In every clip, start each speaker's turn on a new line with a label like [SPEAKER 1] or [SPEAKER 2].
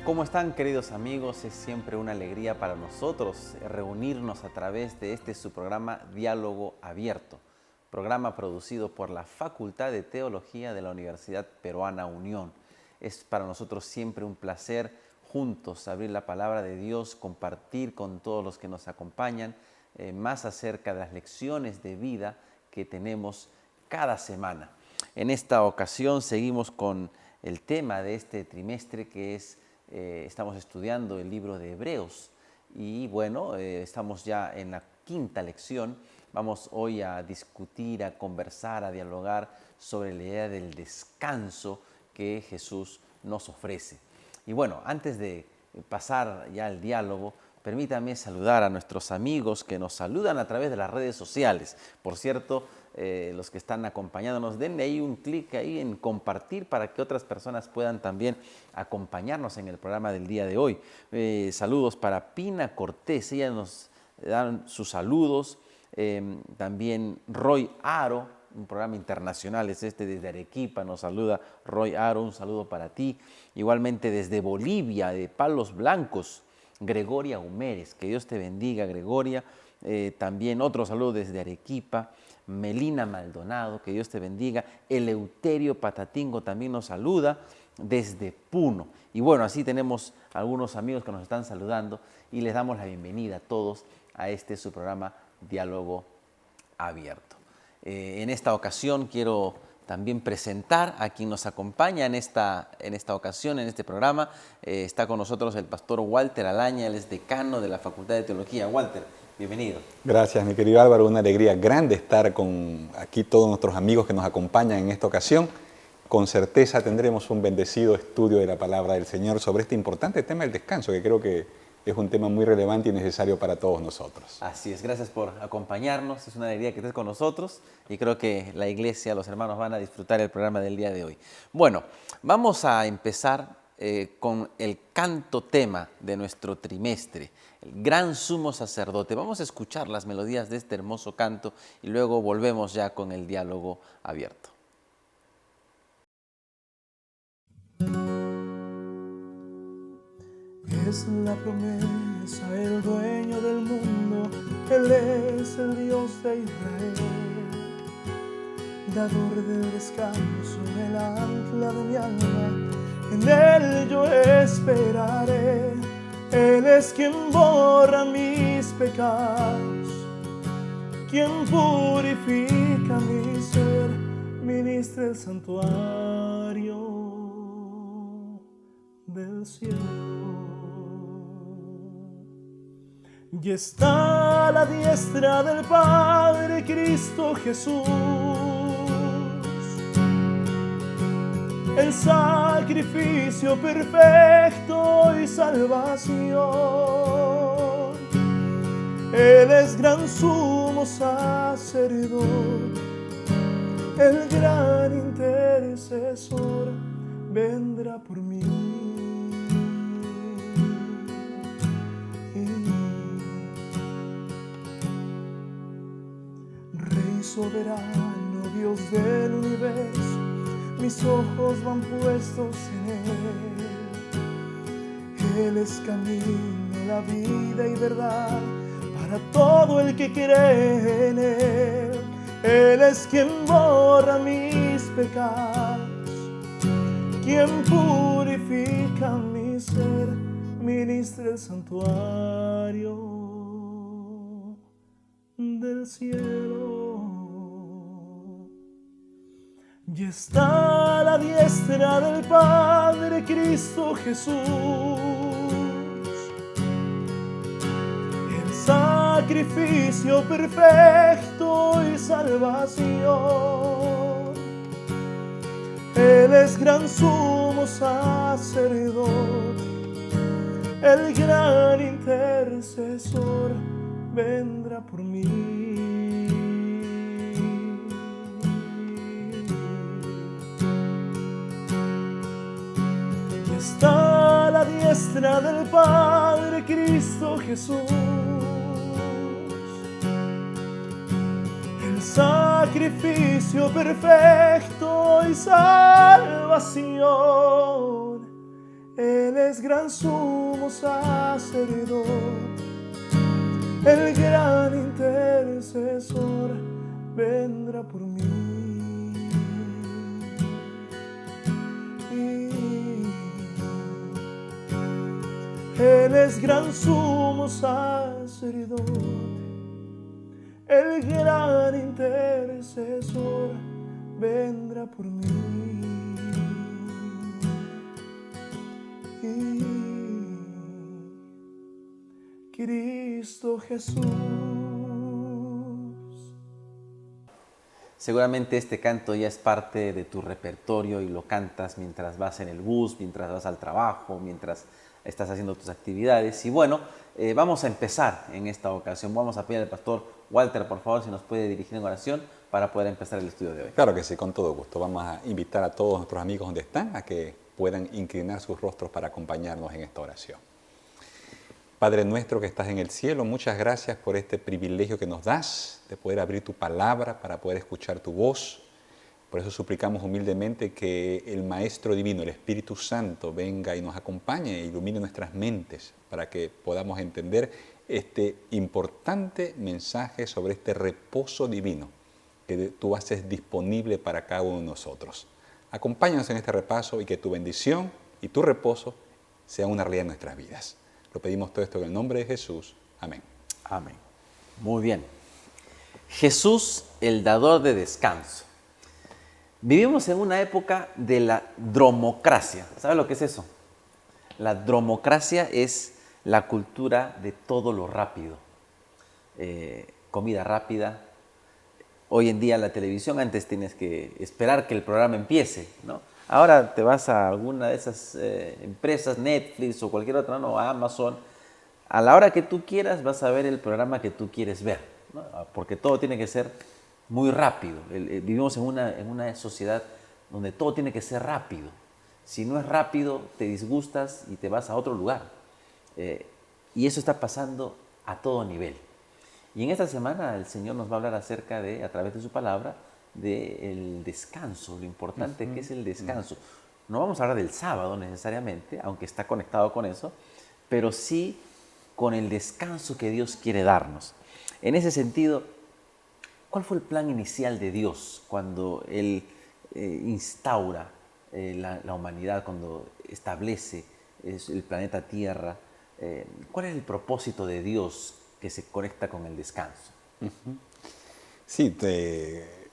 [SPEAKER 1] ¿Cómo están, queridos amigos? Es siempre una alegría para nosotros reunirnos a través de su programa Diálogo Abierto, programa producido por la Facultad de Teología de la Universidad Peruana Unión. Es para nosotros siempre un placer juntos abrir la palabra de Dios, compartir con todos los que nos acompañan más acerca de las lecciones de vida que tenemos cada semana. En esta ocasión seguimos con el tema de este trimestre, que es estamos estudiando el libro de Hebreos y bueno, estamos ya en la quinta lección. Vamos hoy a discutir, a conversar, a dialogar sobre la idea del descanso que Jesús nos ofrece. Y bueno, antes de pasar ya al diálogo, permítame saludar a nuestros amigos que nos saludan a través de las redes sociales. Por cierto, los que están acompañándonos, denle ahí un clic ahí en compartir para que otras personas puedan también acompañarnos en el programa del día de hoy. Saludos para Pina Cortés, ella nos dan sus saludos. También Roy Aro, un programa internacional es desde Arequipa, nos saluda Roy Aro, un saludo para ti. Igualmente desde Bolivia, de Palos Blancos, Gregoria Humérez, que Dios te bendiga, Gregoria. También otro saludo desde Arequipa, Melina Maldonado, que Dios te bendiga. Eleuterio Patatingo también nos saluda desde Puno. Y bueno, así tenemos algunos amigos que nos están saludando y les damos la bienvenida a todos a su programa Diálogo Abierto. En esta ocasión quiero también presentar a quien nos acompaña en esta ocasión, en este programa. Está con nosotros el pastor Walter Alaña, él es decano de la Facultad de Teología. Walter, bienvenido.
[SPEAKER 2] Gracias, mi querido Álvaro. Una alegría grande estar con aquí todos nuestros amigos que nos acompañan en esta ocasión. Con certeza tendremos un bendecido estudio de la palabra del Señor sobre este importante tema del descanso, que creo que es un tema muy relevante y necesario para todos nosotros.
[SPEAKER 1] Así es, gracias por acompañarnos. Es una alegría que estés con nosotros y creo que la iglesia, los hermanos van a disfrutar el programa del día de hoy. Bueno, vamos a empezar con el canto tema de nuestro trimestre, el gran sumo sacerdote. Vamos a escuchar las melodías de este hermoso canto y luego volvemos ya con el diálogo abierto.
[SPEAKER 3] Es la promesa, el dueño del mundo, Él es el Dios de Israel, dador del descanso, el ancla de mi alma, en Él yo esperaré. Él es quien borra mis pecados, quien purifica mi ser, ministra el santuario del cielo. Y está a la diestra del Padre Cristo Jesús, el sacrificio perfecto y salvación. Él es gran sumo sacerdote, el gran intercesor, vendrá por mí. Soberano, Dios del universo, mis ojos van puestos en Él. Él es camino, la vida y verdad para todo el que cree en Él. Él es quien borra mis pecados, quien purifica mi ser, ministra el santuario del cielo. Y está a la diestra del Padre Cristo Jesús, el sacrificio perfecto y salvación. Él es gran sumo sacerdote, el gran intercesor, vendrá por mí. está a la diestra del Padre Cristo Jesús. El sacrificio perfecto y salvación. Él es gran sumo sacerdote, el gran intercesor, vendrá por mí. Él es gran sumo sacerdote, el gran intercesor, vendrá por mí. Cristo Jesús.
[SPEAKER 1] Seguramente este canto ya es parte de tu repertorio y lo cantas mientras vas en el bus, mientras vas al trabajo, mientras estás haciendo tus actividades. Y bueno, vamos a empezar en esta ocasión. Vamos a pedir al pastor Walter, por favor, si nos puede dirigir en oración para poder empezar el estudio de hoy.
[SPEAKER 2] Claro que sí, con todo gusto. Vamos a invitar a todos nuestros amigos donde están a que puedan inclinar sus rostros para acompañarnos en esta oración. Padre nuestro que estás en el cielo, muchas gracias por este privilegio que nos das de poder abrir tu palabra para poder escuchar tu voz. Por eso suplicamos humildemente que el Maestro Divino, el Espíritu Santo, venga y nos acompañe e ilumine nuestras mentes para que podamos entender este importante mensaje sobre este reposo divino que tú haces disponible para cada uno de nosotros. Acompáñanos en este repaso y que tu bendición y tu reposo sean una realidad en nuestras vidas. Lo pedimos todo esto en el nombre de Jesús. Amén.
[SPEAKER 1] Amén. Muy bien. Jesús, el dador de descanso. Vivimos en una época de la dromocracia. ¿Sabes lo que es eso? La dromocracia es la cultura de todo lo rápido. Comida rápida. Hoy en día la televisión, antes tienes que esperar que el programa empiece, ¿no? Ahora te vas a alguna de esas empresas, Netflix o cualquier otra, ¿no? Amazon. A la hora que tú quieras vas a ver el programa que tú quieres ver, ¿no? Porque todo tiene que ser muy rápido. Vivimos en una sociedad donde todo tiene que ser rápido. Si no es rápido, te disgustas y te vas a otro lugar. Y eso está pasando a todo nivel. Y en esta semana el Señor nos va a hablar acerca de, a través de su palabra, del descanso, lo importante que es el descanso. No vamos a hablar del sábado necesariamente, aunque está conectado con eso, pero sí con el descanso que Dios quiere darnos. En ese sentido, ¿cuál fue el plan inicial de Dios cuando Él instaura la humanidad, cuando establece el planeta Tierra? ¿Cuál es el propósito de Dios que se conecta con el descanso?
[SPEAKER 2] Sí,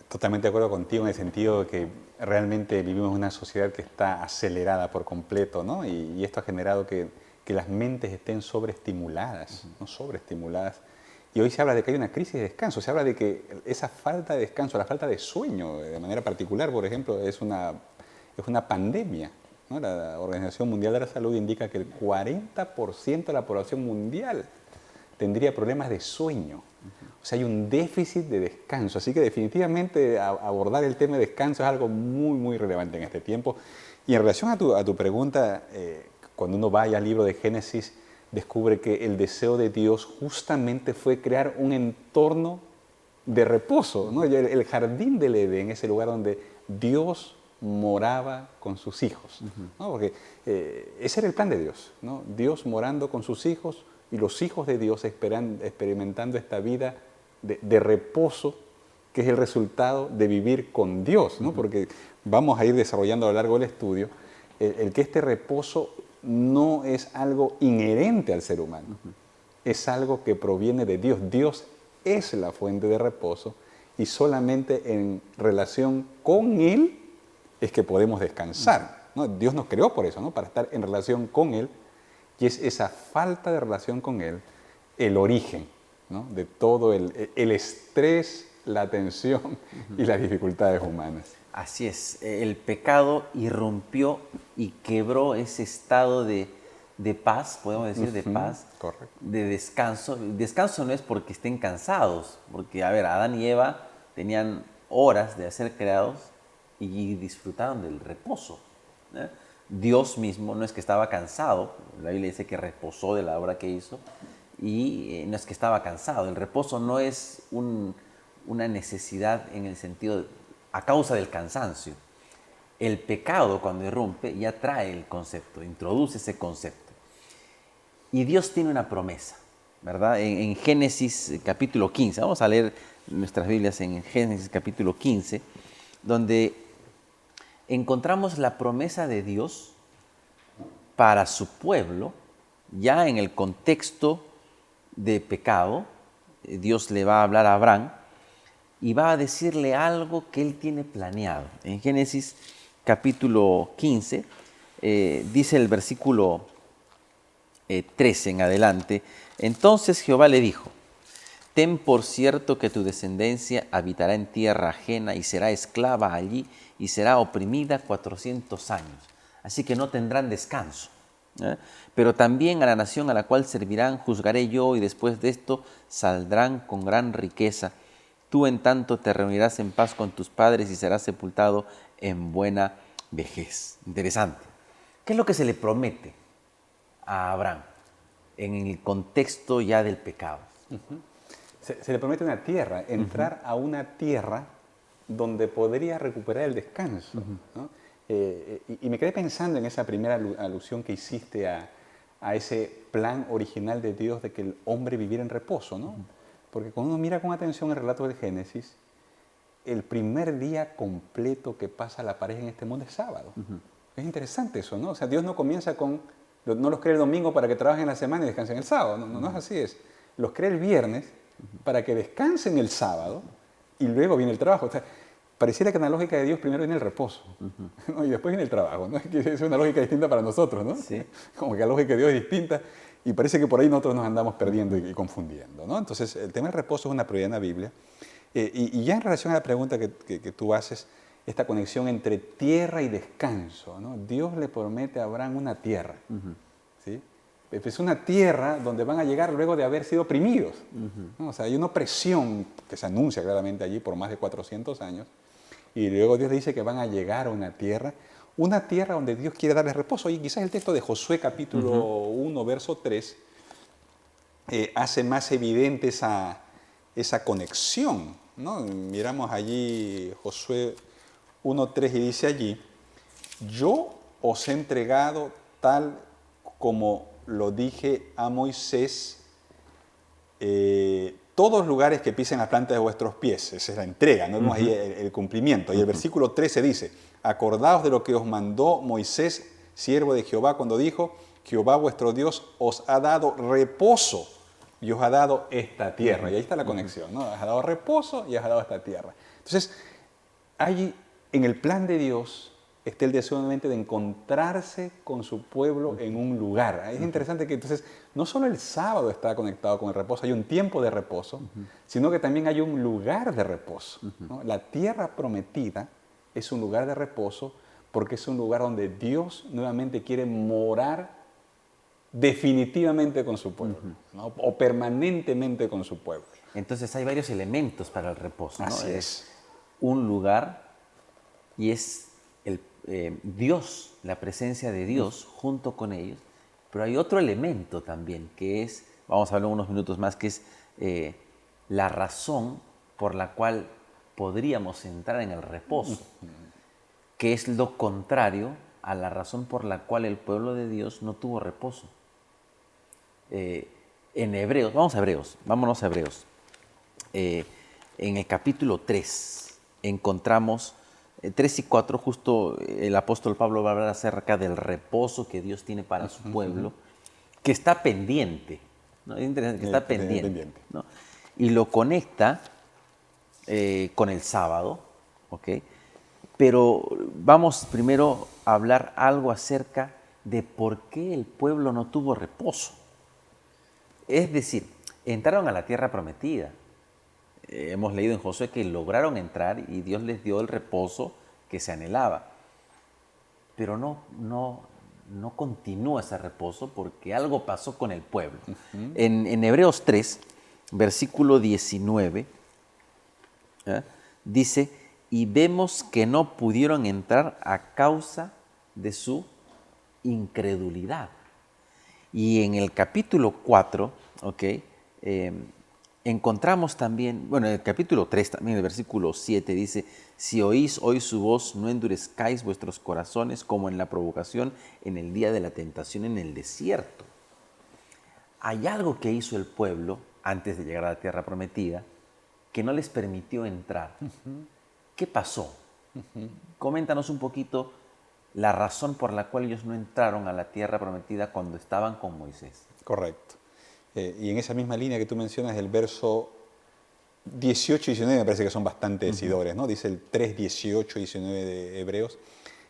[SPEAKER 2] totalmente de acuerdo contigo en el sentido de que realmente vivimos en una sociedad que está acelerada por completo, ¿no? Y esto ha generado que las mentes estén sobreestimuladas, ¿no? Sobreestimuladas. Y hoy se habla de que hay una crisis de descanso, se habla de que esa falta de descanso, la falta de sueño, de manera particular, por ejemplo, es una pandemia, ¿no? La Organización Mundial de la Salud indica que el 40% de la población mundial tendría problemas de sueño. O sea, hay un déficit de descanso. Así que definitivamente abordar el tema de descanso es algo muy, muy relevante en este tiempo. Y en relación a tu pregunta, cuando uno vaya al libro de Génesis, descubre que el deseo de Dios justamente fue crear un entorno de reposo, ¿no? El jardín del Edén es el lugar donde Dios moraba con sus hijos, ¿no? Porque ese era el plan de Dios, ¿no? Dios morando con sus hijos y los hijos de Dios experimentando esta vida de reposo, que es el resultado de vivir con Dios, ¿no? Porque vamos a ir desarrollando a lo largo del estudio el que este reposo no es algo inherente al ser humano, es algo que proviene de Dios. Dios es la fuente de reposo y solamente en relación con Él es que podemos descansar, ¿no? Dios nos creó por eso, ¿no? Para estar en relación con Él, y es esa falta de relación con Él el origen, ¿no? De todo el estrés, la tensión y las dificultades humanas.
[SPEAKER 1] Así es, el pecado irrumpió y quebró ese estado de paz, podemos decir, de paz,
[SPEAKER 2] correcto,
[SPEAKER 1] de descanso. El descanso no es porque estén cansados, porque, a ver, Adán y Eva tenían horas de ser creados y disfrutaron del reposo, ¿eh? Dios mismo no es que estaba cansado, la Biblia dice que reposó de la obra que hizo, y no es que estaba cansado. El reposo no es una necesidad en el sentido a causa del cansancio. El pecado, cuando irrumpe, ya trae el concepto, introduce ese concepto. Y Dios tiene una promesa, ¿verdad? En Génesis capítulo 15, vamos a leer nuestras Biblias en Génesis capítulo 15, donde encontramos la promesa de Dios para su pueblo, ya en el contexto de pecado. Dios le va a hablar a Abraham y va a decirle algo que él tiene planeado. En Génesis capítulo 15, dice el versículo 13 en adelante: entonces Jehová le dijo, ten por cierto que tu descendencia habitará en tierra ajena y será esclava allí y será oprimida 400 años. Así que no tendrán descanso. Pero también a la nación a la cual servirán juzgaré yo, y después de esto saldrán con gran riqueza. Tú en tanto te reunirás en paz con tus padres y serás sepultado en buena vejez. Interesante. ¿Qué es lo que se le promete a Abraham en el contexto ya del pecado?
[SPEAKER 2] Se le promete una tierra, entrar a una tierra donde podría recuperar el descanso, ¿no? Y me quedé pensando en esa primera alusión que hiciste a ese plan original de Dios de que el hombre viviera en reposo, ¿no? Porque cuando uno mira con atención el relato del Génesis, el primer día completo que pasa la pareja en este mundo es sábado. Es interesante eso, ¿no? O sea, Dios no comienza no los crea el domingo para que trabajen la semana y descansen el sábado. No es así, es. Los crea el viernes para que descansen el sábado y luego viene el trabajo. O sea, pareciera que en la lógica de Dios primero viene el reposo, ¿no? Y después viene el trabajo, ¿no? Es una lógica distinta para nosotros, ¿no?
[SPEAKER 1] Sí.
[SPEAKER 2] Como que la lógica de Dios es distinta y parece que por ahí nosotros nos andamos perdiendo y confundiendo, ¿no? Entonces, el tema del reposo es una prioridad en la Biblia. Y ya en relación a la pregunta que tú haces, esta conexión entre tierra y descanso, ¿no? Dios le promete a Abraham una tierra, ¿sí? Es una tierra donde van a llegar luego de haber sido oprimidos, ¿no? O sea, hay una opresión que se anuncia claramente allí por más de 400 años, y luego Dios le dice que van a llegar a una tierra donde Dios quiere darles reposo. Y quizás el texto de Josué capítulo 1, verso 3, hace más evidente esa conexión, ¿no? Miramos allí Josué 1:3 y dice allí, yo os he entregado tal como lo dije a Moisés, todos los lugares que pisen la planta de vuestros pies. Esa es la entrega, no vemos ahí el cumplimiento. Y el versículo 13 dice, acordaos de lo que os mandó Moisés, siervo de Jehová, cuando dijo, Jehová vuestro Dios os ha dado reposo y os ha dado esta tierra. Y ahí está la conexión, ¿no? Os ha dado reposo y os ha dado esta tierra. Entonces, allí en el plan de Dios está el deseo nuevamente de encontrarse con su pueblo en un lugar. Es interesante que entonces no solo el sábado está conectado con el reposo, hay un tiempo de reposo, sino que también hay un lugar de reposo, ¿no? La tierra prometida es un lugar de reposo porque es un lugar donde Dios nuevamente quiere morar definitivamente con su pueblo, ¿no? O permanentemente con su pueblo.
[SPEAKER 1] Entonces hay varios elementos para el reposo, ¿no?
[SPEAKER 2] Así es.
[SPEAKER 1] Un lugar, y es Dios, la presencia de Dios junto con ellos. Pero hay otro elemento también, que es, vamos a hablar unos minutos más, que es la razón por la cual podríamos entrar en el reposo, que es lo contrario a la razón por la cual el pueblo de Dios no tuvo reposo. En Hebreos, vámonos a Hebreos. En el capítulo 3 encontramos 3 y 4, justo el apóstol Pablo va a hablar acerca del reposo que Dios tiene para su pueblo, que está pendiente, ¿no? Es interesante que está pendiente, ¿no? Y lo conecta con el sábado, ¿ok? Pero vamos primero a hablar algo acerca de por qué el pueblo no tuvo reposo. Es decir, entraron a la tierra prometida. Hemos leído en Josué que lograron entrar y Dios les dio el reposo que se anhelaba. Pero no continúa ese reposo porque algo pasó con el pueblo. En Hebreos 3, versículo 19, dice, y vemos que no pudieron entrar a causa de su incredulidad. Y en el capítulo 4, encontramos también, bueno, en el capítulo 3 también, el versículo 7 dice, si oís hoy su voz, no endurezcáis vuestros corazones como en la provocación en el día de la tentación en el desierto. Hay algo que hizo el pueblo antes de llegar a la tierra prometida que no les permitió entrar. ¿Qué pasó? Coméntanos un poquito la razón por la cual ellos no entraron a la tierra prometida cuando estaban con Moisés.
[SPEAKER 2] Correcto. Y en esa misma línea que tú mencionas, el verso 18 y 19 me parece que son bastante decidores, ¿no? Dice el 3, 18 y 19 de Hebreos.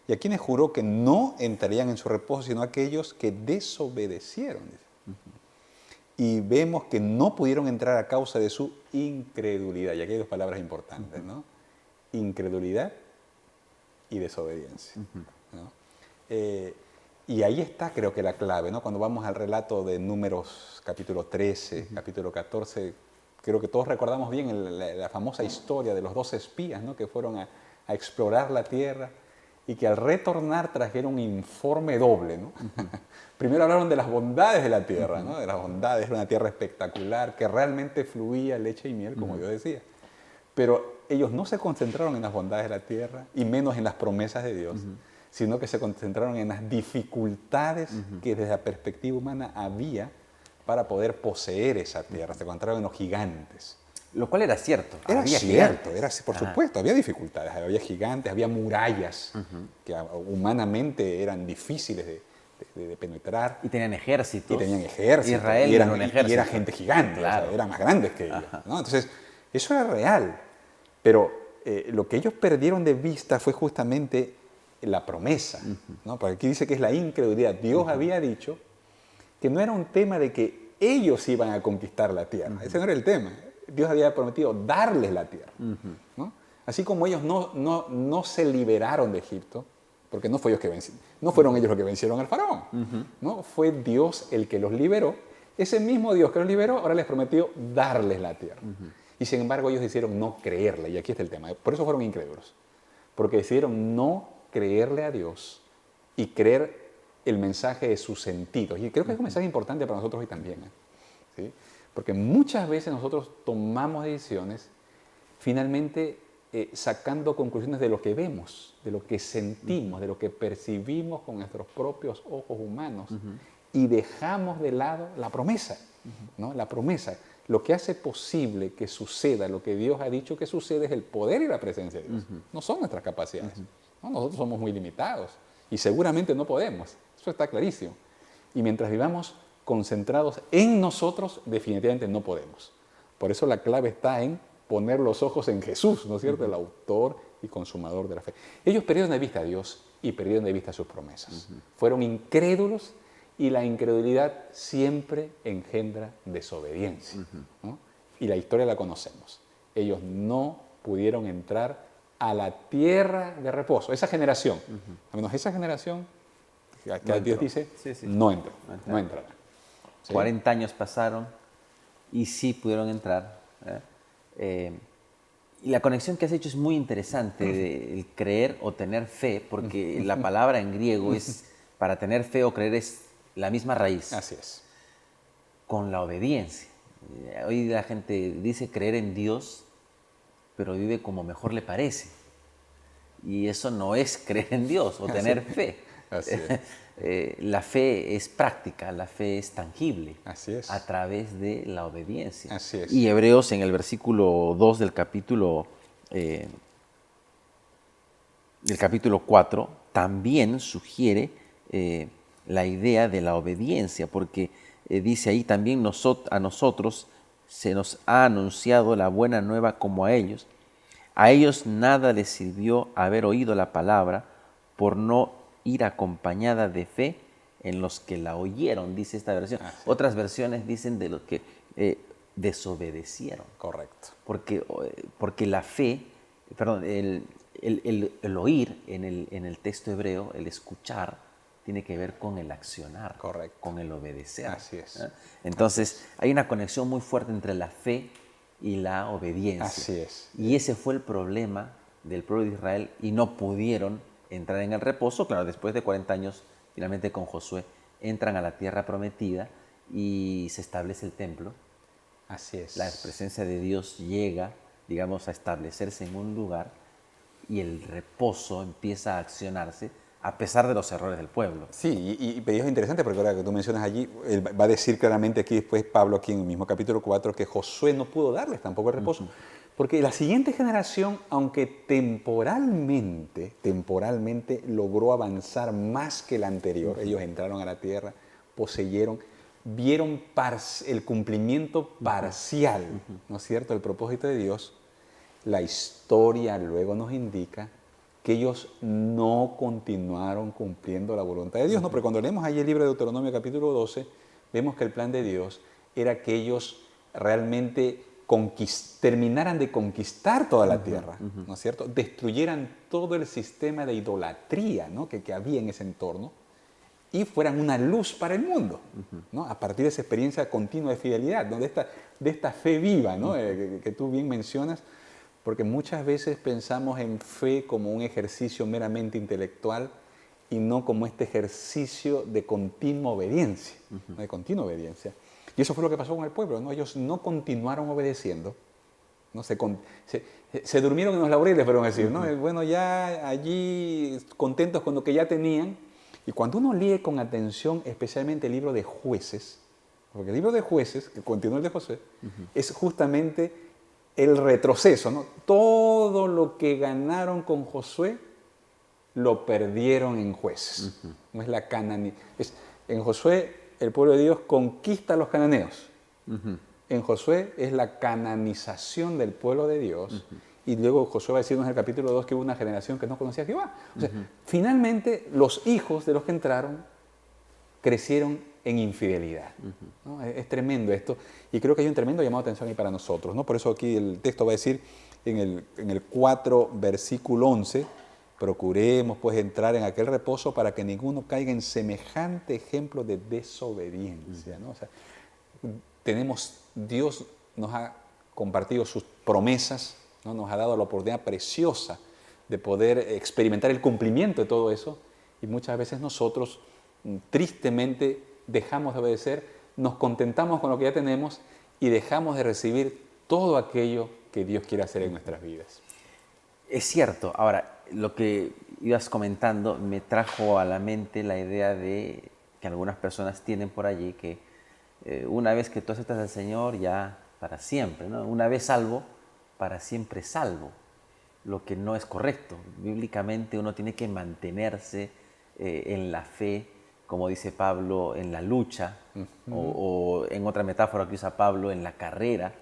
[SPEAKER 2] Y a quienes juró que no entrarían en su reposo, sino aquellos que desobedecieron. Y vemos que no pudieron entrar a causa de su incredulidad. Y aquí hay dos palabras importantes, ¿no? Incredulidad y desobediencia, ¿no? Y ahí está, creo que la clave, ¿no? Cuando vamos al relato de Números capítulo 13, capítulo 14, creo que todos recordamos bien la famosa historia de los 2 espías, ¿no? Que fueron a explorar la tierra y que al retornar trajeron un informe doble, ¿no? Primero hablaron de las bondades de la tierra, ¿no? De las bondades, era una tierra espectacular, que realmente fluía leche y miel, como yo decía. Pero ellos no se concentraron en las bondades de la tierra y menos en las promesas de Dios, sino que se concentraron en las dificultades que desde la perspectiva humana había para poder poseer esa tierra. Se encontraron en los gigantes.
[SPEAKER 1] Lo cual era cierto.
[SPEAKER 2] Era
[SPEAKER 1] había
[SPEAKER 2] cierto,
[SPEAKER 1] gigantes.
[SPEAKER 2] por supuesto, había dificultades, había gigantes, había murallas que humanamente eran difíciles de penetrar.
[SPEAKER 1] Y tenían ejércitos.
[SPEAKER 2] Y tenían ejércitos.
[SPEAKER 1] Israel era un ejército.
[SPEAKER 2] Y era gente gigante,
[SPEAKER 1] claro.
[SPEAKER 2] O sea, eran más grandes que ellos, ¿no? Entonces, eso era real. Pero lo que ellos perdieron de vista fue justamente la promesa, ¿no? Porque aquí dice que es la incredulidad. Dios había dicho que no era un tema de que ellos iban a conquistar la tierra. Ese no era el tema. Dios había prometido darles la tierra, ¿no? Así como ellos no se liberaron de Egipto, porque no fueron ellos los que vencieron al faraón, ¿no? Fue Dios el que los liberó. Ese mismo Dios que los liberó ahora les prometió darles la tierra. Y sin embargo ellos decidieron no creerle, y aquí está el tema. Por eso fueron incrédulos, porque decidieron no creerle a Dios y creer el mensaje de sus sentidos. Y creo que es un mensaje importante para nosotros hoy también, ¿sí? Porque muchas veces nosotros tomamos decisiones finalmente sacando conclusiones de lo que vemos, de lo que sentimos, de lo que percibimos con nuestros propios ojos humanos y dejamos de lado la promesa, ¿no? La promesa. Lo que hace posible que suceda lo que Dios ha dicho que sucede es el poder y la presencia de Dios. No son nuestras capacidades. ¿No? Nosotros somos muy limitados y seguramente no podemos. Eso está clarísimo. Y mientras vivamos concentrados en nosotros, definitivamente no podemos. Por eso la clave está en poner los ojos en Jesús, ¿no es cierto? El autor y consumador de la fe. Ellos perdieron de vista a Dios y perdieron de vista sus promesas. Fueron incrédulos y la incredulidad siempre engendra desobediencia, ¿no? Y la historia la conocemos. Ellos no pudieron entrar a la tierra de reposo. Esa generación, a menos esa generación, que Dios dice, no entró, no entrará. ¿Sí?
[SPEAKER 1] 40 años pasaron y sí pudieron entrar. Y la conexión que has hecho es muy interesante, de el creer o tener fe, porque la palabra en griego es, para tener fe o creer es la misma raíz.
[SPEAKER 2] Así es.
[SPEAKER 1] Con la obediencia. Hoy la gente dice creer en Dios, pero vive como mejor le parece. Y eso no es creer en Dios o tener fe.
[SPEAKER 2] Así es.
[SPEAKER 1] La fe es práctica, la fe es tangible.
[SPEAKER 2] Así es.
[SPEAKER 1] A través de la obediencia.
[SPEAKER 2] Así es.
[SPEAKER 1] Y Hebreos en el versículo 2 del capítulo 4 también sugiere la idea de la obediencia, porque dice ahí también a nosotros se nos ha anunciado la buena nueva como a ellos. A ellos nada les sirvió haber oído la palabra por no ir acompañada de fe en los que la oyeron, dice esta versión. Otras versiones dicen de los que desobedecieron.
[SPEAKER 2] Correcto.
[SPEAKER 1] Porque la fe, perdón, el oír en el texto hebreo, el escuchar, tiene que ver con el accionar,
[SPEAKER 2] correcto,
[SPEAKER 1] con el obedecer.
[SPEAKER 2] Así es.
[SPEAKER 1] Entonces, hay una conexión muy fuerte entre la fe y la obediencia.
[SPEAKER 2] Así es.
[SPEAKER 1] Y ese fue el problema del pueblo de Israel y no pudieron entrar en el reposo. Claro, después de 40 años finalmente con Josué entran a la tierra prometida y se establece el templo.
[SPEAKER 2] Así es.
[SPEAKER 1] La presencia de Dios llega, digamos, a establecerse en un lugar y el reposo empieza a accionarse a pesar de los errores del pueblo.
[SPEAKER 2] Sí, y es interesante porque ahora que tú mencionas allí, él va a decir claramente aquí después Pablo, aquí en el mismo capítulo 4, que Josué no pudo darles tampoco el reposo. Porque la siguiente generación, aunque temporalmente logró avanzar más que la anterior, ellos entraron a la tierra, poseyeron, vieron el cumplimiento parcial, ¿no es cierto?, del propósito de Dios. La historia luego nos indica que ellos no continuaron cumpliendo la voluntad de Dios, ¿no? Porque cuando leemos allí el libro de Deuteronomio capítulo 12, vemos que el plan de Dios era que ellos realmente terminaran de conquistar toda la tierra, ¿no es cierto? Destruyeran todo el sistema de idolatría, ¿no?, que había en ese entorno y fueran una luz para el mundo, ¿no?, a partir de esa experiencia continua de fidelidad, ¿no?, de esta fe viva, ¿no?, que tú bien mencionas, porque muchas veces pensamos en fe como un ejercicio meramente intelectual y no como este ejercicio de continua obediencia, ¿no?, de continua obediencia. Y eso fue lo que pasó con el pueblo, ¿no? Ellos no continuaron obedeciendo, ¿no? Se durmieron en los laureles, pero decir, ¿no? Bueno, ya allí contentos con lo que ya tenían. Y cuando uno lee con atención, especialmente el libro de Jueces, porque el libro de Jueces, que continúa el de Josué, es justamente el retroceso, ¿no? Todo lo que ganaron con Josué lo perdieron en Jueces. No es la en Josué el pueblo de Dios conquista a los cananeos. En Josué es la cananización del pueblo de Dios. Y luego Josué va a decirnos en el capítulo 2 que hubo una generación que no conocía a Jehová. O sea, finalmente los hijos de los que entraron crecieron en infidelidad, ¿no? Es tremendo esto, y creo que hay un tremendo llamado de atención ahí para nosotros, ¿no? Por eso aquí el texto va a decir en el 4, versículo 11, procuremos pues entrar en aquel reposo para que ninguno caiga en semejante ejemplo de desobediencia, ¿no? O sea, Dios nos ha compartido sus promesas, ¿no? Nos ha dado la oportunidad preciosa de poder experimentar el cumplimiento de todo eso, y muchas veces nosotros tristemente dejamos de obedecer, nos contentamos con lo que ya tenemos y dejamos de recibir todo aquello que Dios quiere hacer en nuestras vidas.
[SPEAKER 1] Es cierto. Ahora, lo que ibas comentando me trajo a la mente la idea de que algunas personas tienen por allí que una vez que tú aceptas al Señor, ya para siempre, ¿no? Una vez salvo, para siempre salvo, lo que no es correcto. Bíblicamente uno tiene que mantenerse en la fe, como dice Pablo, en la lucha, o en otra metáfora que usa Pablo, en la carrera,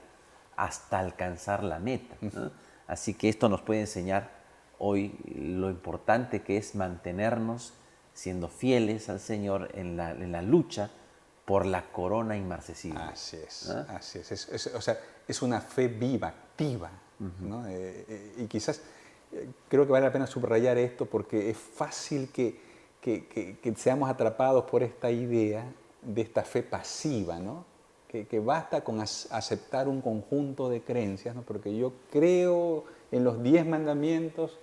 [SPEAKER 1] hasta alcanzar la meta, ¿no? Así que esto nos puede enseñar hoy lo importante que es mantenernos siendo fieles al Señor en la lucha por la corona inmarcesible.
[SPEAKER 2] Así es,
[SPEAKER 1] ¿no?
[SPEAKER 2] así es. O sea, es una fe viva, activa, ¿no? Y quizás creo que vale la pena subrayar esto porque es fácil que seamos atrapados por esta idea de esta fe pasiva, ¿no? Que basta con aceptar un conjunto de creencias, ¿no? Porque yo creo en los 10 mandamientos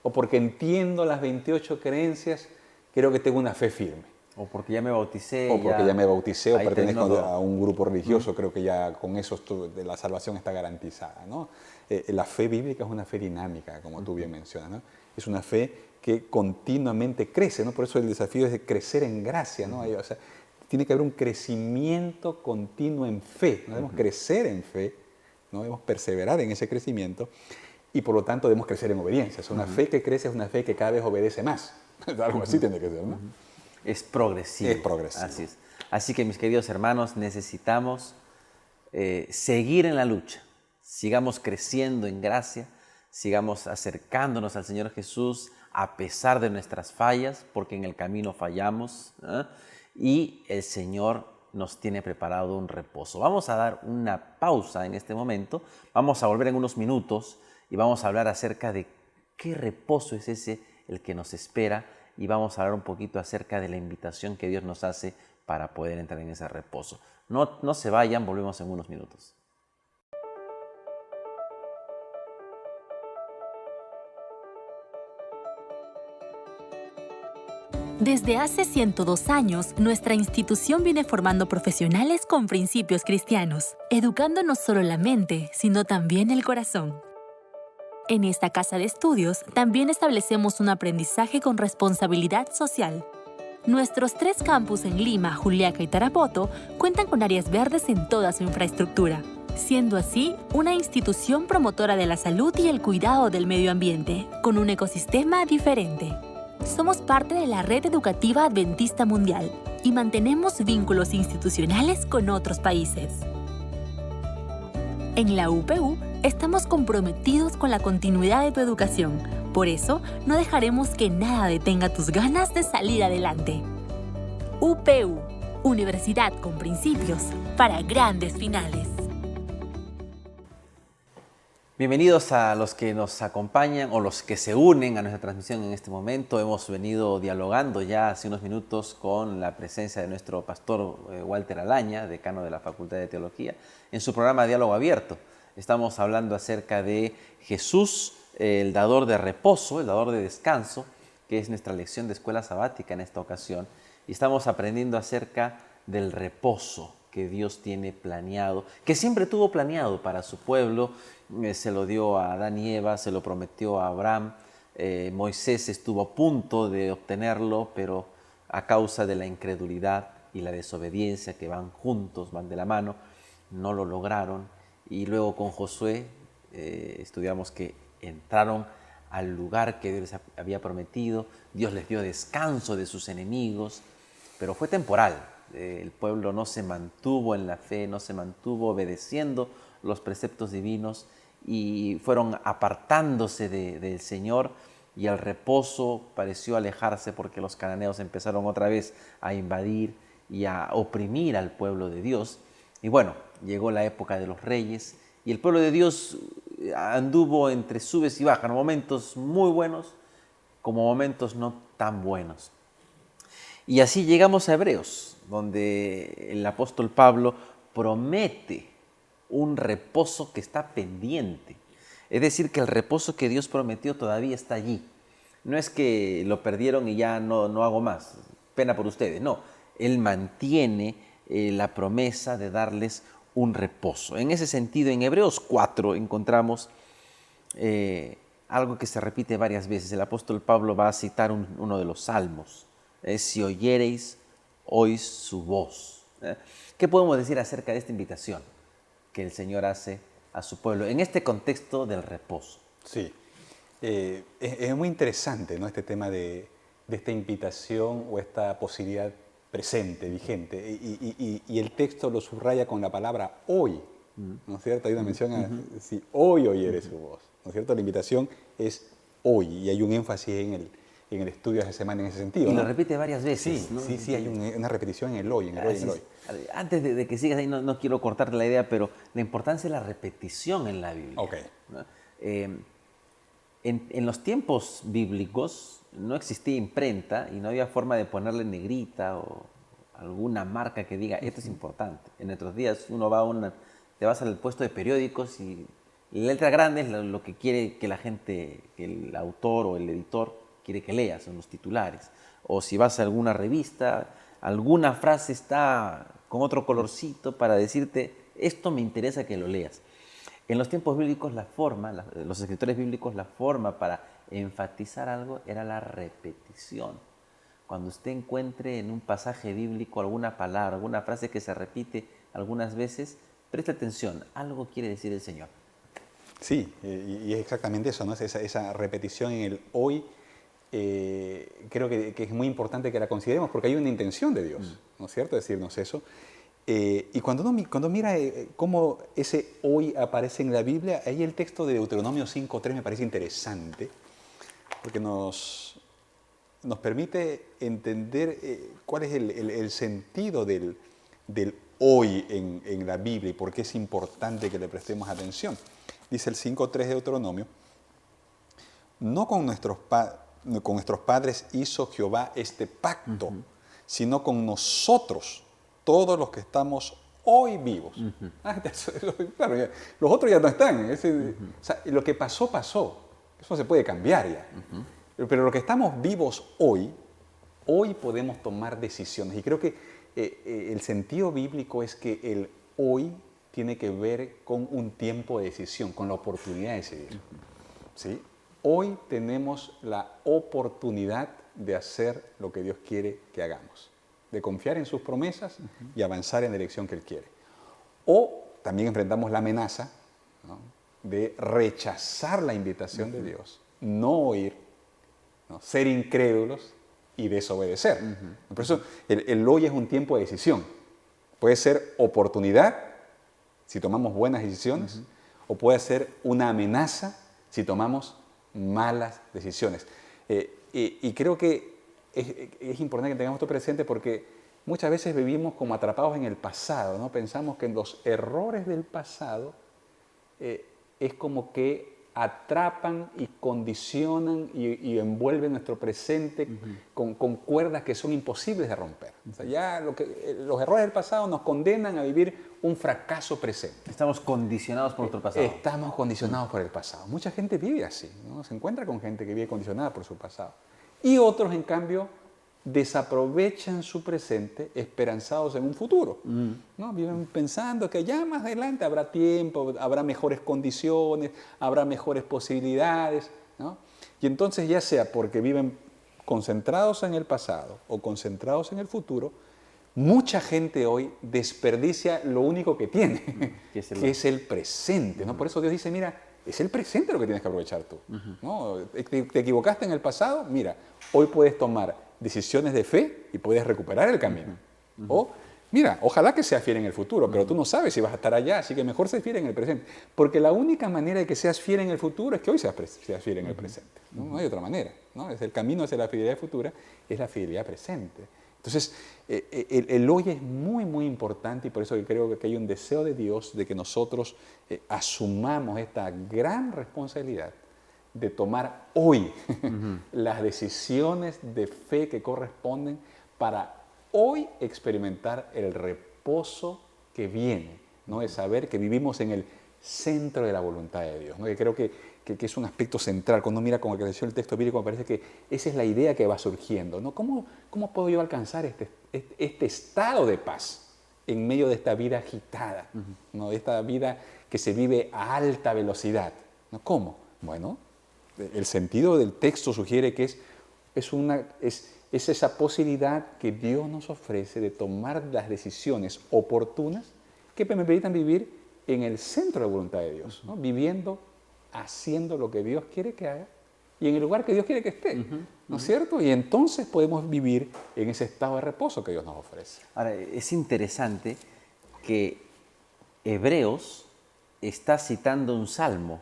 [SPEAKER 2] o porque entiendo las 28 creencias, creo que tengo una fe firme.
[SPEAKER 1] O porque ya me bauticé.
[SPEAKER 2] O porque ya me bauticé o pertenezco a un grupo religioso, creo que ya con eso la salvación está garantizada, ¿no? La fe bíblica es una fe dinámica, como tú bien mencionas, ¿no? Es una fe que continuamente crece, ¿no? Por eso el desafío es de crecer en gracia, ¿no? O sea, tiene que haber un crecimiento continuo en fe, ¿no? Debemos crecer en fe, ¿no? Debemos perseverar en ese crecimiento y por lo tanto debemos crecer en obediencia. O sea, una fe que crece es una fe que cada vez obedece más. Algo así tiene que ser, ¿no?
[SPEAKER 1] Es progresivo.
[SPEAKER 2] Es progresivo.
[SPEAKER 1] Así es. Así que mis queridos hermanos, necesitamos seguir en la lucha. Sigamos creciendo en gracia, sigamos acercándonos al Señor Jesús a pesar de nuestras fallas, porque en el camino fallamos, ¿eh? Y el Señor nos tiene preparado un reposo. Vamos a dar una pausa en este momento, vamos a volver en unos minutos y vamos a hablar acerca de qué reposo es ese el que nos espera, y vamos a hablar un poquito acerca de la invitación que Dios nos hace para poder entrar en ese reposo. No se vayan, volvemos en unos minutos.
[SPEAKER 4] Desde hace 102 años, nuestra institución viene formando profesionales con principios cristianos, educando no solo la mente, sino también el corazón. En esta casa de estudios también establecemos un aprendizaje con responsabilidad social. Nuestros 3 campus en Lima, Juliaca y Tarapoto cuentan con áreas verdes en toda su infraestructura, siendo así una institución promotora de la salud y el cuidado del medio ambiente, con un ecosistema diferente. Somos parte de la Red Educativa Adventista Mundial y mantenemos vínculos institucionales con otros países. En la UPU estamos comprometidos con la continuidad de tu educación. Por eso, no dejaremos que nada detenga tus ganas de salir adelante. UPU, Universidad con principios para grandes finales.
[SPEAKER 1] Bienvenidos a los que nos acompañan o los que se unen a nuestra transmisión en este momento. Hemos venido dialogando ya hace unos minutos con la presencia de nuestro pastor Walter Alaña, decano de la Facultad de Teología, en su programa Diálogo Abierto. Estamos hablando acerca de Jesús, el dador de reposo, el dador de descanso, que es nuestra lección de escuela sabática en esta ocasión. Y estamos aprendiendo acerca del reposo que Dios tiene planeado, que siempre tuvo planeado para su pueblo. Se lo dio a Adán y Eva, se lo prometió a Abraham. Moisés estuvo a punto de obtenerlo, pero a causa de la incredulidad y la desobediencia que van juntos, van de la mano, no lo lograron. Y luego con Josué estudiamos que entraron al lugar que Dios les había prometido. Dios les dio descanso de sus enemigos, pero fue temporal. El pueblo no se mantuvo en la fe, no se mantuvo obedeciendo los preceptos divinos y fueron apartándose del Señor, y el reposo pareció alejarse porque los cananeos empezaron otra vez a invadir y a oprimir al pueblo de Dios. Y bueno, llegó la época de los reyes y el pueblo de Dios anduvo entre subes y bajas, momentos muy buenos como momentos no tan buenos. Y así llegamos a Hebreos, donde el apóstol Pablo promete un reposo que está pendiente. Es decir, que el reposo que Dios prometió todavía está allí. No es que lo perdieron y ya no hago más, pena por ustedes. No, Él mantiene la promesa de darles un reposo. En ese sentido, en Hebreos 4 encontramos algo que se repite varias veces. El apóstol Pablo va a citar uno de los salmos. Si oyereis, oís su voz. ¿Qué podemos decir acerca de esta invitación que el Señor hace a su pueblo en este contexto del reposo?
[SPEAKER 2] Sí, es muy interesante, ¿no?, este tema de esta invitación o esta posibilidad presente, vigente, y el texto lo subraya con la palabra hoy, ¿no es cierto? Hay una mención a si hoy oyeres su voz, ¿no es cierto? La invitación es hoy, y hay un énfasis en el estudio de esta semana en ese sentido.
[SPEAKER 1] Y
[SPEAKER 2] ¿no?
[SPEAKER 1] lo repite varias veces.
[SPEAKER 2] Sí,
[SPEAKER 1] ¿no?
[SPEAKER 2] sí, hay una repetición en el hoy, en el hoy, en el hoy.
[SPEAKER 1] Antes de que sigas ahí, no quiero cortarte la idea, pero la importancia de la repetición en la Biblia.
[SPEAKER 2] Ok.
[SPEAKER 1] ¿No? En los tiempos bíblicos no existía imprenta y no había forma de ponerle negrita o alguna marca que diga esto es importante. En nuestros días uno te vas al puesto de periódicos y la letra grande es lo que quiere que la gente, que el autor o el editor quiere que leas, son los titulares. O si vas a alguna revista, alguna frase está con otro colorcito para decirte esto me interesa que lo leas. En los tiempos bíblicos los escritores bíblicos, la forma para enfatizar algo era la repetición. Cuando usted encuentre en un pasaje bíblico alguna palabra, alguna frase que se repite algunas veces, preste atención, algo quiere decir el Señor.
[SPEAKER 2] Sí, y es exactamente eso, ¿no? Esa repetición en el hoy. Creo que es muy importante que la consideremos porque hay una intención de Dios, ¿no es cierto?, decirnos eso. Y cuando mira cómo ese hoy aparece en la Biblia, ahí el texto de Deuteronomio 5:3 me parece interesante porque nos permite entender cuál es el sentido del hoy en la Biblia y por qué es importante que le prestemos atención. Dice el 5:3 de Deuteronomio: no con nuestros padres hizo Jehová este pacto, sino con nosotros, todos los que estamos hoy vivos. Claro, los otros ya no están. O sea, lo que pasó, pasó. Eso no se puede cambiar ya. Pero lo que estamos vivos hoy, Hoy podemos tomar decisiones. Y creo que el sentido bíblico es que el hoy tiene que ver con un tiempo de decisión, con la oportunidad de decidir. ¿Sí? Hoy tenemos la oportunidad de hacer lo que Dios quiere que hagamos, de confiar en sus promesas y avanzar en la dirección que Él quiere. O también enfrentamos la amenaza, ¿no?, de rechazar la invitación de Dios, no oír, ¿no?, ser incrédulos y desobedecer. Por eso el hoy es un tiempo de decisión. Puede ser oportunidad si tomamos buenas decisiones, o puede ser una amenaza si tomamos malas decisiones. Y creo que es importante que tengamos esto presente porque muchas veces vivimos como atrapados en el pasado, ¿no? Pensamos que los errores del pasado es como que atrapan y condicionan y envuelven nuestro presente con cuerdas que son imposibles de romper. O sea, ya los errores del pasado nos condenan a vivir un fracaso presente.
[SPEAKER 1] Estamos condicionados por nuestro pasado.
[SPEAKER 2] Estamos condicionados por el pasado. Mucha gente vive así, ¿no? Se encuentra con gente que vive condicionada por su pasado. Y otros, en cambio, desaprovechan su presente esperanzados en un futuro, ¿no? Viven pensando que ya más adelante habrá tiempo, habrá mejores condiciones, habrá mejores posibilidades, ¿no? Y entonces, ya sea porque viven concentrados en el pasado o concentrados en el futuro, mucha gente hoy desperdicia lo único que tiene, que es el presente, ¿no? Por eso Dios dice, mira, es el presente lo que tienes que aprovechar tú, ¿no? Te equivocaste en el pasado, mira, hoy puedes tomar decisiones de fe y puedes recuperar el camino. O, mira, ojalá que seas fiel en el futuro, pero tú no sabes si vas a estar allá, así que mejor ser fiel en el presente. Porque la única manera de que seas fiel en el futuro es que hoy seas fiel en el presente. No hay otra manera, ¿no? Es el camino hacia la fidelidad futura, es la fidelidad presente. Entonces, el hoy es muy, muy importante y por eso creo que hay un deseo de Dios de que nosotros asumamos esta gran responsabilidad de tomar hoy las decisiones de fe que corresponden para hoy experimentar el reposo que viene, ¿no? De saber que vivimos en el centro de la voluntad de Dios, ¿no? Que creo que es un aspecto central. Cuando uno mira con la creación del texto bíblico, me parece que esa es la idea que va surgiendo, ¿no? ¿Cómo puedo yo alcanzar este estado de paz en medio de esta vida agitada, ¿no? De esta vida que se vive a alta velocidad, ¿no? ¿Cómo? Bueno, el sentido del texto sugiere que es esa posibilidad que Dios nos ofrece de tomar las decisiones oportunas que me permitan vivir en el centro de la voluntad de Dios, ¿no? Viviendo, haciendo lo que Dios quiere que haga y en el lugar que Dios quiere que esté, ¿no es cierto? Y entonces podemos vivir en ese estado de reposo que Dios nos ofrece.
[SPEAKER 1] Ahora, es interesante que Hebreos está citando un salmo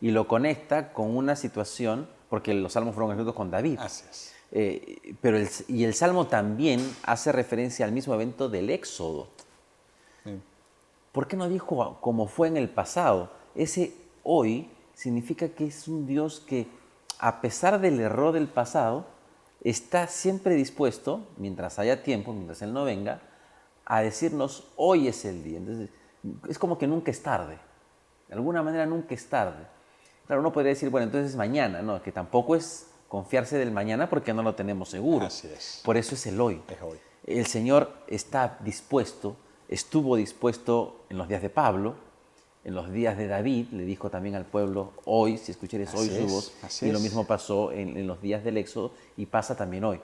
[SPEAKER 1] y lo conecta con una situación, porque los salmos fueron escritos con David.
[SPEAKER 2] Así es.
[SPEAKER 1] Y el salmo también hace referencia al mismo evento del Éxodo.
[SPEAKER 2] Sí.
[SPEAKER 1] ¿Por qué no dijo como fue en el pasado? Ese hoy significa que es un Dios que, a pesar del error del pasado, está siempre dispuesto, mientras haya tiempo, mientras Él no venga, a decirnos hoy es el día. Entonces, es como que nunca es tarde. De alguna manera nunca es tarde. Claro, uno podría decir, bueno, entonces mañana, no, que tampoco es confiarse del mañana porque no lo tenemos seguro.
[SPEAKER 2] Así es.
[SPEAKER 1] Por eso es el hoy.
[SPEAKER 2] Es hoy.
[SPEAKER 1] El Señor está dispuesto, estuvo dispuesto en los días de Pablo, en los días de David, le dijo también al pueblo, hoy, si escuchares hoy su voz, y lo mismo pasó en los días del Éxodo y pasa también hoy.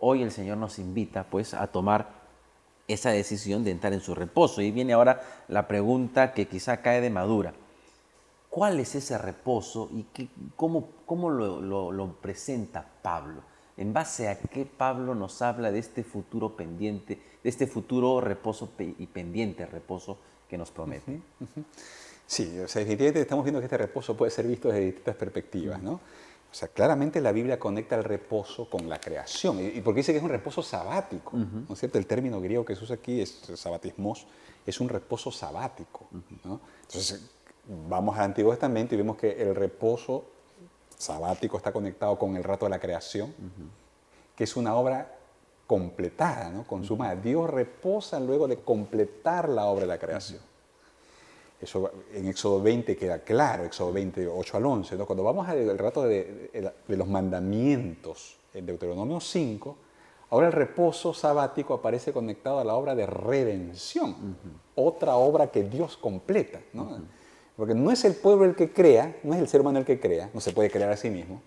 [SPEAKER 1] Hoy el Señor nos invita pues a tomar esa decisión de entrar en su reposo. Y viene ahora la pregunta que quizá cae de madura. ¿Cuál es ese reposo y cómo lo presenta Pablo? ¿En base a qué Pablo nos habla de este futuro pendiente, de este futuro reposo y pendiente reposo que nos promete?
[SPEAKER 2] Sí, o sea, definitivamente estamos viendo que este reposo puede ser visto desde distintas perspectivas, ¿no? O sea, claramente la Biblia conecta el reposo con la creación, y porque dice que es un reposo sabático, ¿no es cierto? El término griego que se usa aquí es sabatismos, es un reposo sabático, ¿no? Entonces, vamos al Antiguo Testamento y vemos que el reposo sabático está conectado con el rato de la creación, que es una obra completada, ¿no? Consumada. Dios reposa luego de completar la obra de la creación. Eso en Éxodo 20 queda claro, Éxodo 20, 8 al 11, ¿no? Cuando vamos al rato de los mandamientos en Deuteronomio 5, ahora el reposo sabático aparece conectado a la obra de redención, otra obra que Dios completa, ¿no? Porque no es el pueblo el que crea, no es el ser humano el que crea, no se puede crear a sí mismo,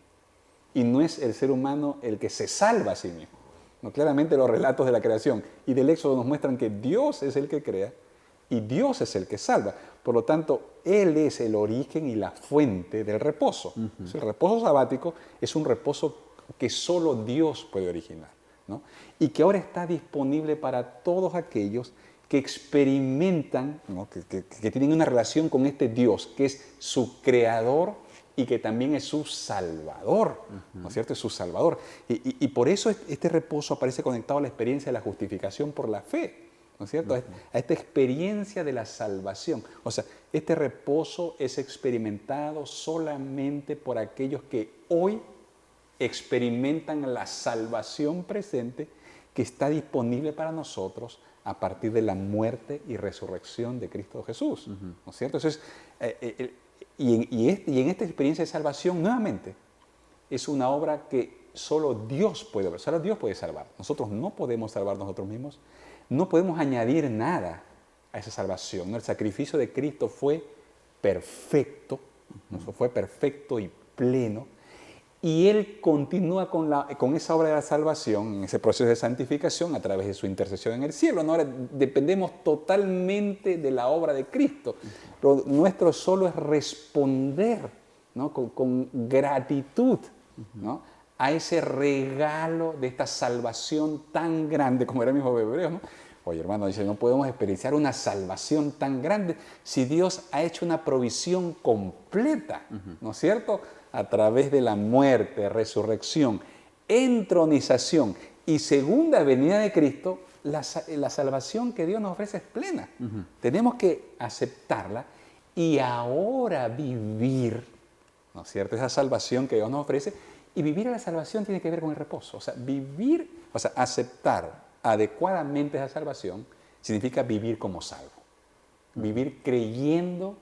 [SPEAKER 2] y no es el ser humano el que se salva a sí mismo. No, claramente los relatos de la creación y del Éxodo nos muestran que Dios es el que crea y Dios es el que salva. Por lo tanto, Él es el origen y la fuente del reposo. Entonces, el reposo sabático es un reposo que solo Dios puede originar, ¿no? Y que ahora está disponible para todos aquellos que experimentan, ¿no? que tienen una relación con este Dios, que es su creador y que también es su salvador, ¿no es cierto? Es su salvador. Y por eso este reposo aparece conectado a la experiencia de la justificación por la fe, ¿no es cierto? A esta experiencia de la salvación. O sea, este reposo es experimentado solamente por aquellos que hoy experimentan la salvación presente que está disponible para nosotros a partir de la muerte y resurrección de Cristo Jesús, ¿no es cierto? Entonces, y en esta experiencia de salvación, nuevamente, es una obra que solo Dios puede ver, solo Dios puede salvar. Nosotros no podemos salvar nosotros mismos, no podemos añadir nada a esa salvación, ¿no? El sacrificio de Cristo fue perfecto, ¿no? Fue perfecto y pleno, y Él continúa con esa obra de la salvación, en ese proceso de santificación, a través de su intercesión en el cielo, ¿no? Ahora dependemos totalmente de la obra de Cristo. Lo nuestro solo es responder, ¿no? con gratitud, ¿no? A ese regalo de esta salvación tan grande, como era el mismo hebreo, ¿no? Oye, hermano, dice, no podemos experienciar una salvación tan grande si Dios ha hecho una provisión completa, ¿no es cierto? A través de la muerte, resurrección, entronización y segunda venida de Cristo, la salvación que Dios nos ofrece es plena. Tenemos que aceptarla y ahora vivir, ¿no es cierto? Esa salvación que Dios nos ofrece. Y vivir a la salvación tiene que ver con el reposo. O sea, aceptar adecuadamente esa salvación significa vivir como salvo. Vivir creyendo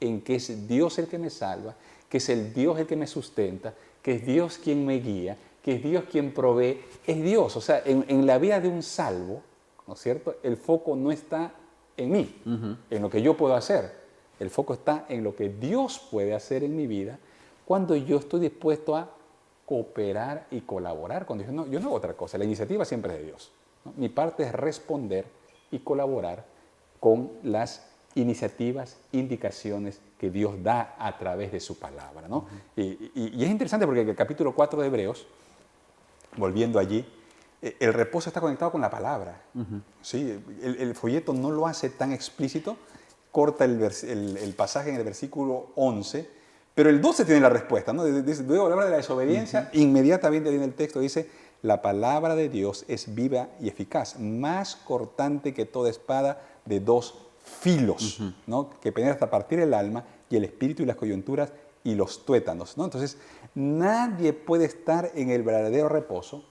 [SPEAKER 2] en que es Dios el que me salva, que es el Dios el que me sustenta, que es Dios quien me guía, que es Dios quien provee, es Dios. O sea, en la vida de un salvo, ¿no es cierto? El foco no está en mí, en lo que yo puedo hacer. El foco está en lo que Dios puede hacer en mi vida cuando yo estoy dispuesto a cooperar y colaborar con Dios. No, yo no hago otra cosa, la iniciativa siempre es de Dios, ¿no? Mi parte es responder y colaborar con las iniciativas, indicaciones que Dios da a través de su palabra, ¿no? Y es interesante porque en el capítulo 4 de Hebreos, volviendo allí, el reposo está conectado con la palabra. ¿Sí? El folleto no lo hace tan explícito, corta el pasaje en el versículo 11, pero el 12 tiene la respuesta, ¿no? Luego habla de la desobediencia, inmediatamente viene el texto, dice, la palabra de Dios es viva y eficaz, más cortante que toda espada de dos filos, ¿no? Que penetra hasta partir el alma y el espíritu y las coyunturas y los tuétanos, ¿no? Entonces, nadie puede estar en el verdadero reposo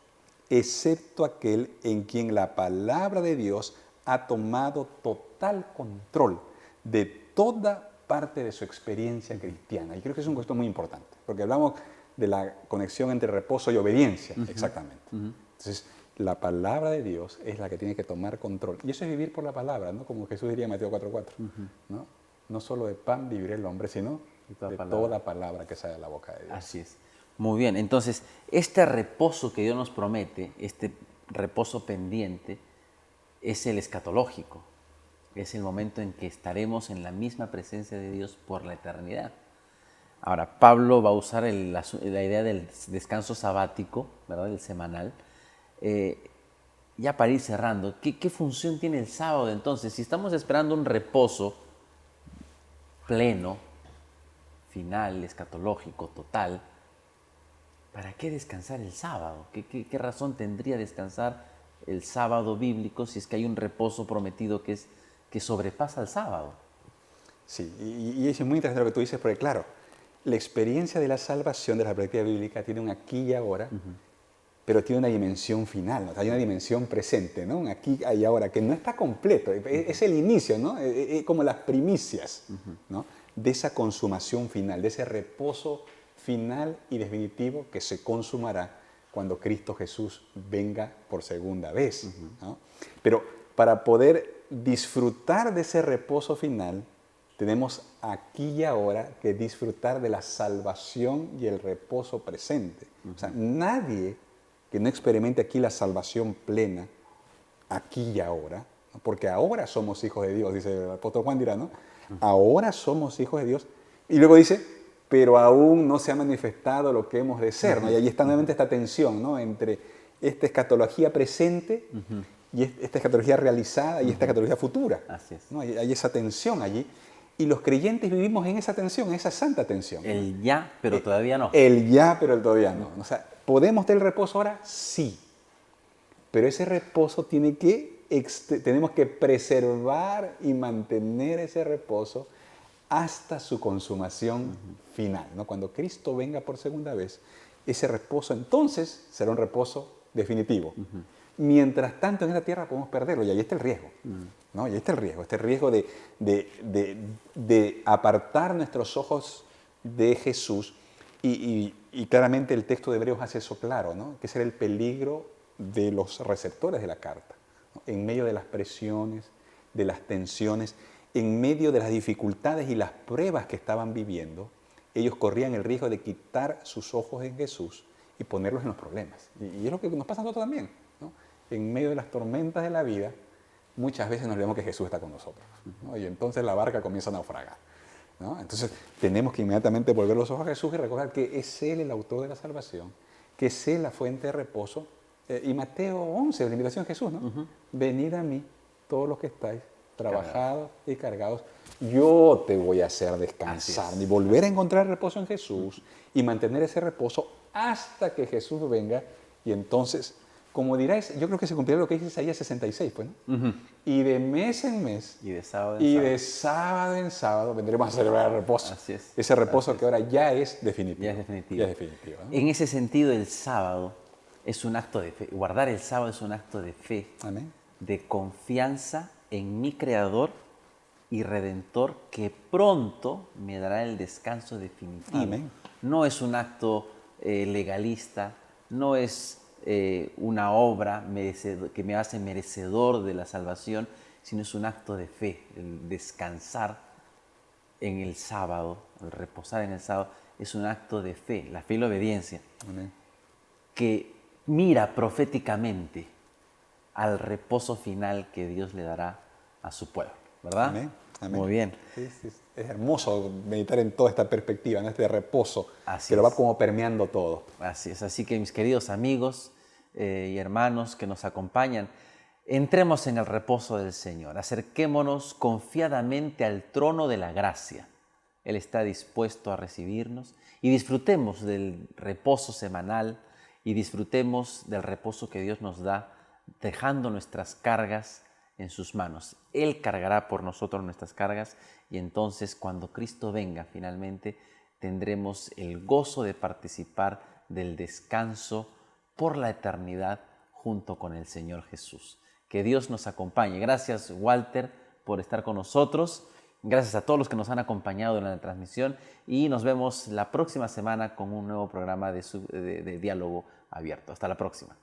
[SPEAKER 2] excepto aquel en quien la palabra de Dios ha tomado total control de toda parte de su experiencia cristiana. Y creo que es un concepto muy importante, porque hablamos de la conexión entre reposo y obediencia, exactamente. Entonces, la palabra de Dios es la que tiene que tomar control. Y eso es vivir por la palabra, ¿no? Como Jesús diría en Mateo 4:4, ¿no? No solo de pan vivirá el hombre, sino de toda palabra que sale de la boca de Dios.
[SPEAKER 1] Así es. Muy bien. Entonces, este reposo que Dios nos promete, este reposo pendiente, es el escatológico. Es el momento en que estaremos en la misma presencia de Dios por la eternidad. Ahora, Pablo va a usar la idea del descanso sabático, ¿verdad? El semanal. Ya para ir cerrando, ¿qué función tiene el sábado entonces? Si estamos esperando un reposo pleno, final, escatológico, total, ¿para qué descansar el sábado? ¿Qué razón tendría descansar el sábado bíblico si es que hay un reposo prometido que sobrepasa el sábado?
[SPEAKER 2] Sí, y es muy interesante lo que tú dices, porque claro, la experiencia de la salvación de la perspectiva bíblica tiene un aquí y ahora, pero tiene una dimensión final, ¿no? Hay una dimensión presente, ¿no? Un aquí y ahora, que no está completo, es el inicio, ¿no? Es como las primicias, ¿no? De esa consumación final, de ese reposo final y definitivo que se consumará cuando Cristo Jesús venga por segunda vez, ¿no? Pero para poder disfrutar de ese reposo final, tenemos aquí y ahora que disfrutar de la salvación y el reposo presente. O sea, nadie que no experimente aquí la salvación plena, aquí y ahora, ¿no? Porque ahora somos hijos de Dios, dice el apóstol Juan, dirá, ¿no? Ahora somos hijos de Dios. Y luego dice, pero aún no se ha manifestado lo que hemos de ser, ¿no? Y ahí está nuevamente esta tensión, ¿no? Entre esta escatología presente y esta escatología realizada y esta escatología futura.
[SPEAKER 1] Así es.
[SPEAKER 2] ¿No? Hay esa tensión allí. Y los creyentes vivimos en esa tensión, en esa santa tensión.
[SPEAKER 1] El ya, pero todavía no.
[SPEAKER 2] El ya, pero el todavía no. O sea, ¿podemos tener reposo ahora? Sí. Pero ese reposo tenemos que preservar y mantener ese reposo hasta su consumación final, ¿no? Cuando Cristo venga por segunda vez, ese reposo entonces será un reposo definitivo. Mientras tanto en esta tierra podemos perderlo y ahí está el riesgo, ¿no? Y ahí está el riesgo de apartar nuestros ojos de Jesús y claramente el texto de Hebreos hace eso claro, ¿no? Que ese era el peligro de los receptores de la carta, ¿no? En medio de las presiones, de las tensiones, en medio de las dificultades y las pruebas que estaban viviendo, ellos corrían el riesgo de quitar sus ojos en Jesús y ponerlos en los problemas. Y es lo que nos pasa a nosotros también, ¿no? En medio de las tormentas de la vida, muchas veces nos olvidamos que Jesús está con nosotros, ¿no? Y entonces la barca comienza a naufragar, ¿no? Entonces tenemos que inmediatamente volver los ojos a Jesús y recordar que es Él el autor de la salvación, que es Él la fuente de reposo. Y Mateo 11, la invitación a Jesús, ¿no? Venid a mí, todos los que estáis trabajados y cargados, yo te voy a hacer descansar, y volver a encontrar reposo en Jesús y mantener ese reposo hasta que Jesús venga. Y entonces, como diráis, yo creo que se cumplirá lo que dice Isaías 66, pues, ¿no? Y de mes en mes,
[SPEAKER 1] Y de sábado
[SPEAKER 2] de sábado en sábado, vendremos a celebrar el reposo.
[SPEAKER 1] Así es.
[SPEAKER 2] Ese reposo que ahora ya es definitivo.
[SPEAKER 1] Ya es definitivo.
[SPEAKER 2] Ya es definitivo, ¿no?
[SPEAKER 1] En ese sentido, el sábado es un acto de fe. Guardar el sábado es un acto de fe,
[SPEAKER 2] Amén.
[SPEAKER 1] de confianza en mi Creador y Redentor, que pronto me dará el descanso definitivo.
[SPEAKER 2] Amén.
[SPEAKER 1] No es un acto legalista, no es una obra que me hace merecedor de la salvación, sino es un acto de fe. El descansar en el sábado, el reposar en el sábado, es un acto de fe, la fe y la obediencia,
[SPEAKER 2] Amén.
[SPEAKER 1] que mira proféticamente al reposo final que Dios le dará a su pueblo, ¿verdad?
[SPEAKER 2] Amén. Amén.
[SPEAKER 1] Muy bien.
[SPEAKER 2] Sí, sí, es hermoso meditar en toda esta perspectiva, en este reposo,
[SPEAKER 1] Así
[SPEAKER 2] que lo va
[SPEAKER 1] es.
[SPEAKER 2] como permeando todo.
[SPEAKER 1] Así es. Así que mis queridos amigos y hermanos que nos acompañan, entremos en el reposo del Señor. Acerquémonos confiadamente al trono de la gracia. Él está dispuesto a recibirnos y disfrutemos del reposo semanal y disfrutemos del reposo que Dios nos da, dejando nuestras cargas en sus manos. Él cargará por nosotros nuestras cargas y entonces cuando Cristo venga finalmente tendremos el gozo de participar del descanso por la eternidad junto con el Señor Jesús. Que Dios nos acompañe. Gracias, Walter, por estar con nosotros. Gracias a todos los que nos han acompañado en la transmisión y nos vemos la próxima semana con un nuevo programa de diálogo abierto. Hasta la próxima.